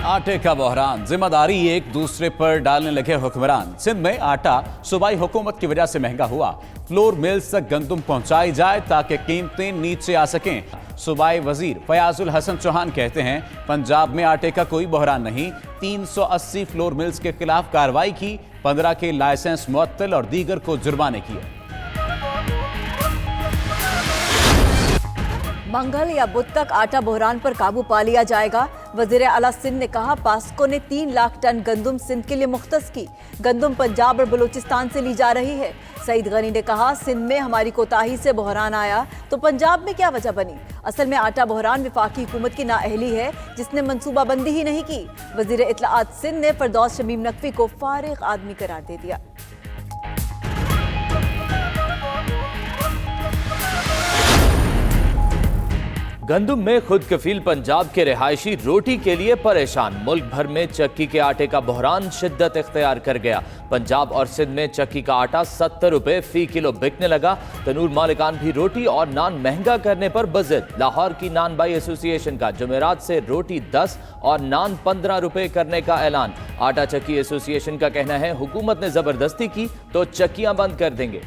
आटे का बहरान, जिम्मेदारी एक दूसरे पर डालने लगे हुक्मरान। सिंध में आटा सूबाई हुकूमत की वजह से महंगा हुआ। फ्लोर मिल्स तक गंदुम पहुंचाई जाए ताकि कीमतें नीचे आ सकें। सूबाई वजीर फयाजुल हसन चौहान कहते हैं पंजाब में आटे का कोई बहरान नहीं। 380 फ्लोर मिल्स के खिलाफ कार्रवाई की, 15 के लाइसेंस मुअत्तल और दीगर को जुर्माने किए। मंगल या बुध तक आटा बहरान पर काबू पा लिया जाएगा। वजीर आला सिंध ने कहा पास्को ने 3 लाख टन गंदुम सिंध के लिए मुख्तस की। गंदुम पंजाब और बलूचिस्तान से ली जा रही है। सईद गनी ने कहा सिंध में हमारी कोताही से बहरान आया तो पंजाब में क्या वजह बनी। असल में आटा बहरान विफाकी हुकूमत की नाअहली है जिसने मनसूबाबंदी ही नहीं की। वजीर इत्तलाआत सिंध ने फरदौस शमीम नकवी को फारिग आदमी करार दे दिया। गंदुम में खुद कफील पंजाब के रिहायशी रोटी के लिए परेशान। मुल्क भर में चक्की के आटे का बहरान शिद्दत इख्तियार कर गया। पंजाब और सिंध में चक्की का आटा 70 रुपए फी किलो बिकने लगा। तनूर मालिकान भी रोटी और नान महंगा करने पर बज़िद। लाहौर की नान बाई एसोसिएशन का जुमेरात से रोटी 10 और नान 15 रुपए करने का ऐलान। आटा चक्की एसोसिएशन का कहना है हुकूमत ने जबरदस्ती की तो चक्कियां बंद कर देंगे।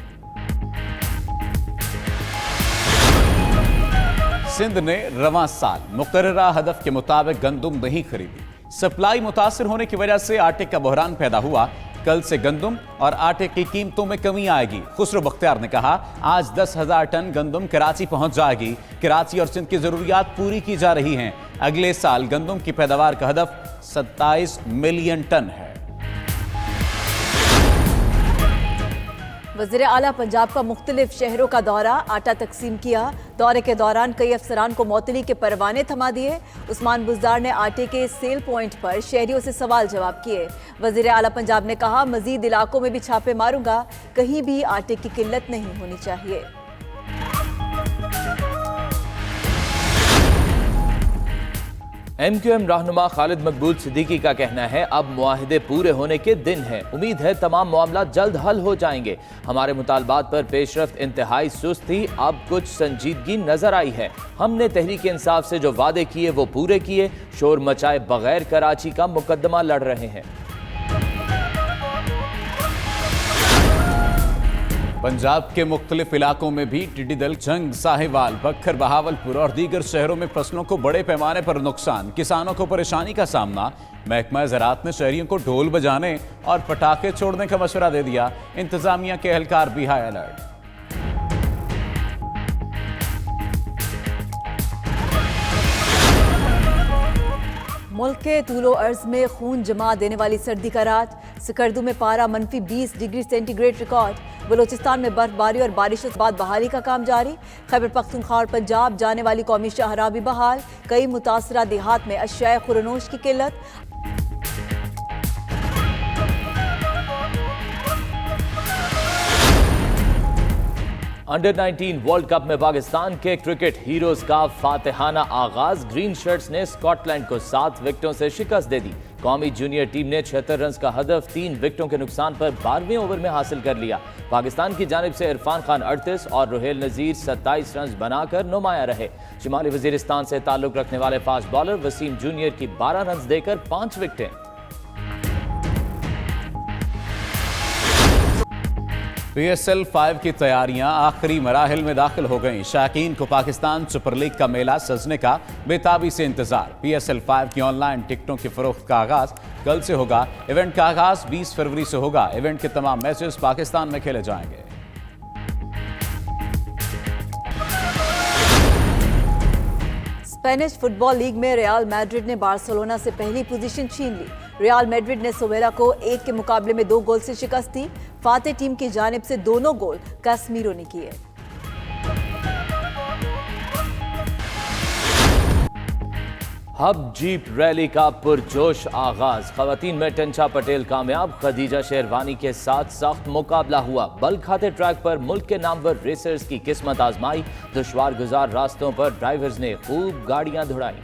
सिंध ने रवां साल मुकर्ररा हदफ के मुताबिक गंदुम नहीं खरीदी। सप्लाई मुतासिर होने की वजह से आटे का बहरान पैदा हुआ। कल से गंदुम और आटे की कीमतों में कमी आएगी। खुसरो बख्तियार ने कहा आज 10,000 टन गंदुम कराची पहुंच जाएगी। कराची और सिंध की जरूरियात पूरी की जा रही हैं। अगले साल गंदुम की पैदावार का हदफ 27 मिलियन टन है। वज़ीर आला पंजाब का मुख्तलिफ शहरों का दौरा, आटा तकसीम किया। दौरे के दौरान कई अफसरान को मौतली के परवाने थमा दिए। उस्मान बुज़दार ने आटे के सेल पॉइंट पर शहरियों से सवाल जवाब किए। वज़ीर आला पंजाब ने कहा मजीद इलाकों में भी छापे मारूंगा, कहीं भी आटे की किल्लत नहीं होनी चाहिए। MQM रहनुमा खालिद मकबूल सिद्दीकी का कहना है अब मुआहिदे पूरे होने के दिन है। उम्मीद है तमाम मामला जल्द हल हो जाएंगे। हमारे मुतालबात पर पेशरफ्त इंतहाई सुस्त थी, अब कुछ संजीदगी नजर आई है। हमने तहरीक इंसाफ से जो वादे किए वो पूरे किए। शोर मचाए बगैर कराची का मुकदमा लड़ रहे हैं। पंजाब के मुख्तलिफ इलाकों में भी टिड्डी दल जंग, साहिवाल, बखर, बहावलपुर और दीगर शहरों में फसलों को बड़े पैमाने पर नुकसान, किसानों को परेशानी का सामना। महकमा ज़राअत ने शहरियों को ढोल बजाने और पटाखे छोड़ने का मशवरा दे दिया। इंतजामिया के एहलकार भी हाई अलर्ट। मुल्क के तूलो अर्ज में खून जमा देने वाली सर्दी का रात। सिकरदू में पारा -20 डिग्री सेंटीग्रेड रिकॉर्ड। बलूचिस्तान में बर्फबारी और बारिश के बाद बहाली का काम जारी। खैबर पख्तूनख्वा और पंजाब जाने वाली कौमी शाहराह भी बहाल। कई मुतासरा देहात में अशियाए खुरनोश की किल्लत। अंडर 19 वर्ल्ड कप में पाकिस्तान के क्रिकेट हीरोज का फातिहाना आगाज। ग्रीन शर्ट्स ने स्कॉटलैंड को 7 विकेटों से शिकस्त दे दी। कौमी जूनियर टीम ने 76 रन का हदफ 3 विकेटों के नुकसान पर 12वें ओवर में हासिल कर लिया। पाकिस्तान की जानिब से इरफान खान 38 और रुहेल नजीर 27 रन बनाकर नुमाया रहे। शुमाली वजीरिस्तान से ताल्लुक रखने वाले फास्ट बॉलर वसीम जूनियर की 12 रन देकर 5 विकेटें। PSL 5 की तैयारियां आखिरी मराहिल में दाखिल हो गईं। शाकीन को पाकिस्तान सुपर लीग का मेला सजने का बेताबी से इंतजार। PSL 5 की ऑनलाइन टिकटों की फरोख्त का आगाज कल से होगा। इवेंट का आगाज 20 फरवरी से होगा। इवेंट के तमाम मैचेस पाकिस्तान में खेले जाएंगे। स्पेनिश फुटबॉल लीग में रियल मैड्रिड ने बार्सिलोना से पहली पोजीशन छीन ली। रियल मैड्रिड ने सोवेला को 1 के मुकाबले में 2 गोल से शिकस्त दी। फाते टीम की जानिब से दोनों गोल कैसमीरो ने किए। हब जीप रैली का पुरजोश आगाज। खवातीन में टंचा पटेल कामयाब। खदीजा शेरवानी के साथ सख्त मुकाबला हुआ। बल खाते ट्रैक पर मुल्क के नामवर रेसर्स की किस्मत आजमाई। दुश्वार गुजार रास्तों पर ड्राइवर्स ने खूब गाड़ियां दौड़ाई।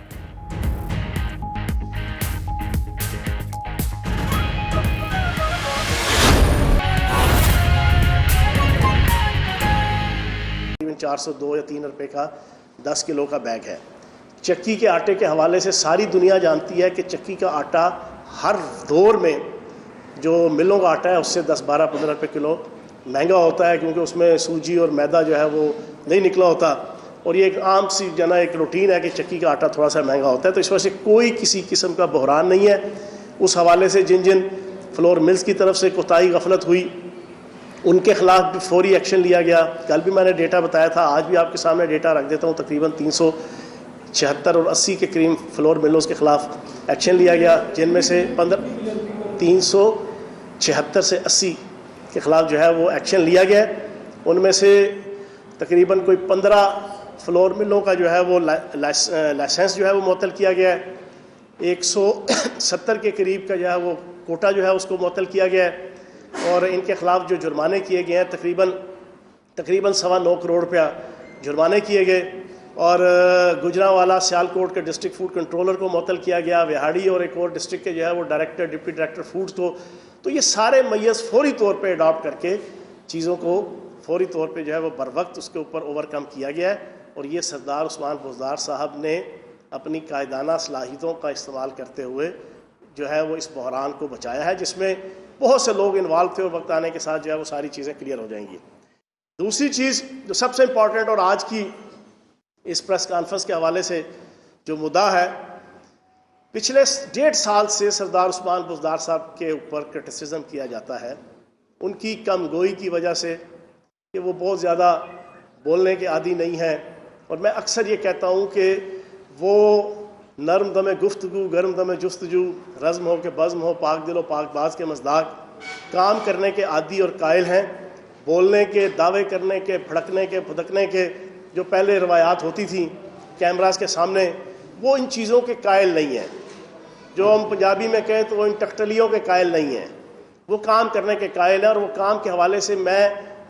$402 या 3 रुपए का 10 किलो का बैग है। चक्की के आटे के हवाले से सारी दुनिया जानती है कि चक्की का आटा हर दौर में जो मिलों का आटा है उससे 10, 12, 15 रुपये किलो महंगा होता है, क्योंकि उसमें सूजी और मैदा जो है वो नहीं निकला होता। और ये एक आम सी जना एक रूटीन है कि चक्की का आटा थोड़ा सा महंगा होता है। तो इस वजह से कोई किसी किस्म का बहरान नहीं है। उस हवाले से जिन जिन फ्लोर मिल्स की तरफ से कोताही गफलत हुई उनके खिलाफ भी फौरी एक्शन लिया गया। कल भी मैंने डेटा बताया था, आज भी आपके सामने डेटा रख देता हूँ। तकरीबन 376 और 80 के करीब फ्लोर मिलों के खिलाफ एक्शन लिया गया, जिनमें से 376 से 80 के ख़िलाफ़ जो है वो एक्शन लिया गया। उनमें से तकरीबन कोई 15 फ्लोर मिलों का जो है वो लाइसेंस जो है वो मुअत्तल किया गया है। 170 के करीब का जो है वो कोटा जो है उसको मुअत्तल किया गया है। और इनके ख़िलाफ़ जो जुर्माने किए गए हैं तकरीबन 9.25 करोड़ रुपया जुर्माने किए गए। और गुजरांवाला सियालकोट के डिस्ट्रिक्ट फूड कंट्रोलर को मुअत्तल किया गया, विहाड़ी और एक और डिस्ट्रिक्ट के जो है वो डायरेक्टर, डिप्टी डायरेक्टर फूड्स को। तो ये सारे मैयस फौरी तौर पे अडॉप्ट करके चीज़ों को फौरी तौर पे जो है वो बर वक्त उसके ऊपर ओवरकम किया गया है। और ये सरदार उस्मान बुज़दार साहब ने अपनी कायदाना सलाहियतों का इस्तेमाल करते हुए जो है वो इस बहरान को बचाया है, जिसमें बहुत से लोग इन्वॉल्व थे और वक्त आने के साथ जो है वो सारी चीज़ें क्लियर हो जाएंगी। दूसरी चीज़ जो सबसे इम्पॉर्टेंट और आज की इस प्रेस कॉन्फ्रेंस के हवाले से जो मुद्दा है, पिछले 1.5 साल से सरदार उस्मान बुज़दार साहब के ऊपर क्रिटिसिज्म किया जाता है उनकी कम गोई की वजह से कि वो बहुत ज़्यादा बोलने के आदी नहीं है। और मैं अक्सर ये कहता हूँ कि वो नरम दमे गुफ्तगू गर्म दमे जुस्तजू, रज़्म हो के बज़्म हो, पाक दिलो पाक बाज के मज़दाक, काम करने के आदी और कायल हैं। बोलने के, दावे करने के, भड़कने के, भुदकने के जो पहले रवायात होती थी कैमरास के सामने, वो इन चीज़ों के कायल नहीं हैं। जो हम पंजाबी में कहें तो वो इन टकटलियों के कायल नहीं हैं, वो काम करने के कायल हैं। और वो काम के हवाले से मैं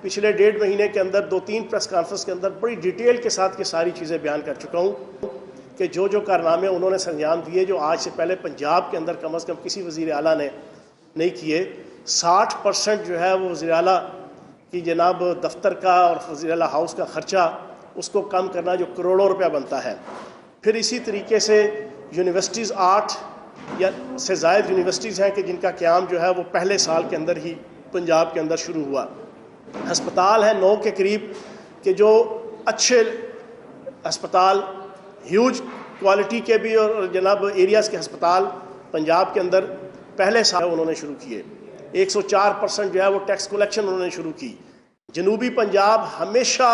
पिछले 1.5 महीने के अंदर 2-3 प्रेस कॉन्फ्रेंस के अंदर बड़ी डिटेल के साथ ये सारी चीज़ें बयान कर चुका हूँ कि जो जो कारनामे उन्होंने संजाम दिए जो आज से पहले पंजाब के अंदर कम से कम किसी वज़ीर आला ने नहीं किए। 60% जो है वो वज़ीर आला की जनाब दफ्तर का और वज़ीर आला हाउस का ख़र्चा उसको कम करना जो करोड़ों रुपया बनता है। फिर इसी तरीके से यूनिवर्सिटीज़ 8 या से ज़ायद यूनिवर्सिटीज़ हैं कि जिनका क़याम जो है वो पहले साल के अंदर ही पंजाब के अंदर शुरू हुआ। हस्पताल हैं 9 के करीब कि जो अच्छे हस्पताल, ह्यूज क्वालिटी के भी और जनाब एरियाज़ के हस्पताल पंजाब के अंदर पहले साल उन्होंने शुरू किए। 104% जो है वो टैक्स कलेक्शन उन्होंने शुरू की। जनूबी पंजाब हमेशा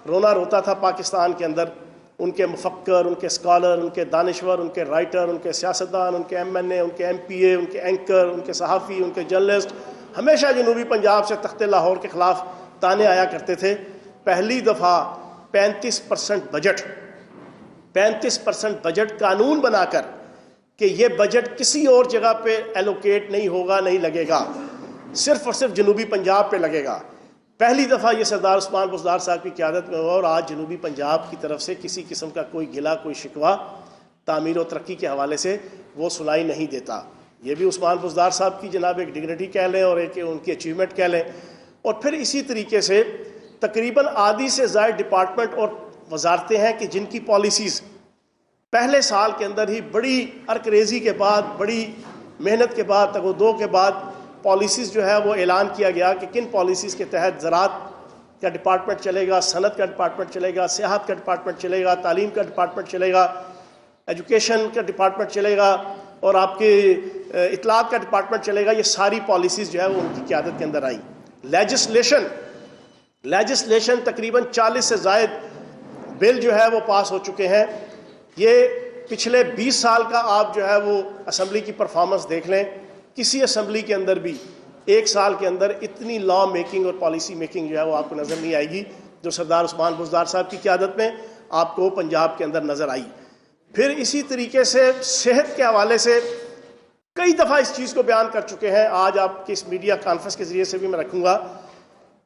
रोना रोता था पाकिस्तान के अंदर, उनके मुफक्कर, उनके स्कॉलर, उनके दानिश्वर, उनके राइटर, उनके सियासतदान, उनके MNA, उनके MPA, उनके एंकर, उनके सहाफ़ी, उनके जर्नलिस्ट हमेशा जनूबी पंजाब से तख्ते लाहौर के ख़िलाफ़ ताने आया करते थे। पहली दफ़ा 35% बजट कानून बनाकर कि ये बजट किसी और जगह पे एलोकेट नहीं होगा, नहीं लगेगा, सिर्फ़ और सिर्फ जनूबी पंजाब पे लगेगा। पहली दफ़ा ये सरदार उस्मान बुज़दार साहब की क़यादत में हुआ। और आज जनूबी पंजाब की तरफ से किसी किस्म का कोई गिला, कोई शिकवा तामीर और तरक्की के हवाले से वो सुनाई नहीं देता। ये भी उस्मान बुज़दार साहब की जनाब एक डिग्निटी कह लें और एक उनकी अचीवमेंट कह लें। और फिर इसी तरीके से तकरीबन आधी से ज़ायद डिपार्टमेंट और वजारतें हैं कि जिनकी पॉलिसीज़ पहले साल के अंदर ही बड़ी अरकरेज़ी के बाद, बड़ी मेहनत के बाद, तगोदो के बाद पॉलिसीज़ जो है वो ऐलान किया गया कि किन पॉलिसीज़ के तहत ज़राअत का डिपार्टमेंट चलेगा, सनत का डिपार्टमेंट चलेगा, सियाहत का डिपार्टमेंट चलेगा, तालीम का डिपार्टमेंट चलेगा, एजुकेशन का डिपार्टमेंट चलेगा और आपके इत्तलात का डिपार्टमेंट चलेगा। ये सारी पॉलिसीज़ जो है वो उनकी क़यादत के अंदर आई। लेजिस्लेशन तकरीबन 40 से ज़ायद बिल जो है वो पास हो चुके हैं। ये पिछले 20 साल का आप जो है वो असम्बली की परफॉर्मेंस देख लें, किसी असम्बली के अंदर भी 1 साल के अंदर इतनी लॉ मेकिंग और पॉलिसी मेकिंग जो है वो आपको नज़र नहीं आएगी जो सरदार उस्मान बुज़दार साहब की क़यादत में आपको पंजाब के अंदर नज़र आई। फिर इसी तरीके से सेहत के हवाले से कई दफ़ा इस चीज़ को बयान कर चुके हैं। आज आपकी इस मीडिया कॉन्फ्रेंस के ज़रिए से भी मैं रखूँगा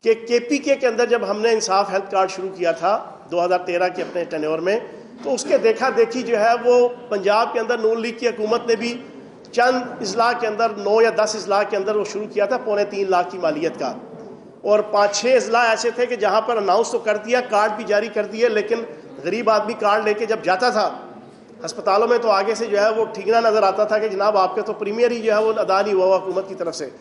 कि KPK के अंदर जब हमने इंसाफ हेल्थ कार्ड शुरू किया था 2013 के अपने टेन्योर में, तो उसके देखा देखी जो है वो पंजाब के अंदर नून लीग की हुकूमत ने भी चंद अजला के अंदर 9 या 10 अजला के अंदर वो शुरू किया था 3.25 लाख की मालियत का। और 5-6 अजला ऐसे थे कि जहाँ पर अनाउंस तो कर दिया, कार्ड भी जारी कर दिए, लेकिन गरीब आदमी कार्ड लेके जब जाता था अस्पतालों में तो आगे से जो है वो ठीकना नज़र आता था कि जनाब आपके तो प्रीमियर ही जो है वो अदा नहीं हुआ हुकूमत की तरफ से।